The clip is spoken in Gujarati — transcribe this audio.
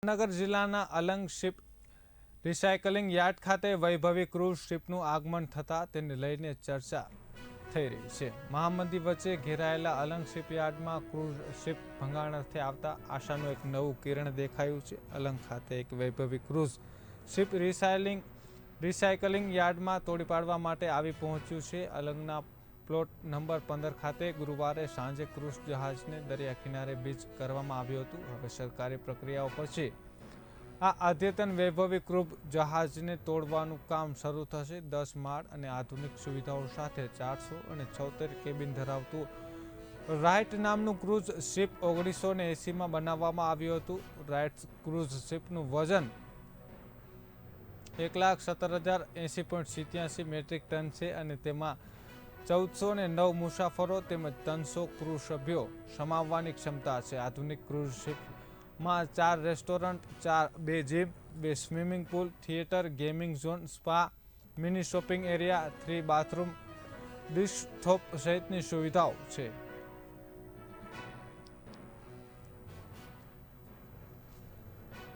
જામનગર જિલ્લાના અલંગ શિપ રિસાયકલિંગ યાર્ડ ખાતે વૈભવી ક્રૂઝ શિપનું આગમન થતાં તેને લઈને ચર્ચા થઈ રહી છે। મહામંદી વચ્ચે ઘેરાયેલા અલંગ શિપયાર્ડમાં ક્રૂઝ શિપ ભંગાણ અર્થે આવતા આશાનું એક નવું કિરણ દેખાયું છે। અલંગ ખાતે એક વૈભવી ક્રૂઝ શિપ રિસાયકલિંગ યાર્ડમાં તોડી પાડવા માટે આવી પહોંચ્યું છે। અલંગના પ્લોટ નંબર 15 ખાતે ગુરુવારે સાંજે ક્રૂઝ જહાજને દરિયા કિનારે બીચ કરવામાં આવ્યું હતું। હવે સરકારી પ્રક્રિયાઓ પછી આ અદ્યતન વૈભવી ક્રૂઝ જહાજને તોડવાનું કામ શરૂ થશે। 10 માળ અને આધુનિક સુવિધાઓ સાથે 476 કેબિન ધરાવતું રાઇટ નામનું ક્રૂઝ શિપ 1980માં બનાવવામાં આવ્યું હતું। રાઇટ ક્રૂઝ શિપનું વજન 1,17,080.87 મેટ્રિક ટન છે અને તેમાં 1409 મુસાફરો તેમજ 300 ક્રૂ સભ્યો સમાવવાની ક્ષમતા છે। આધુનિક ક્રૂઝ શિપમાં 4 restaurant, 2 gym, 2 swimming pool, theatre, gaming zone, spa, mini shopping area, 3 bathroom, ડિશ ટોપ સહિતની સુવિધાઓ છે।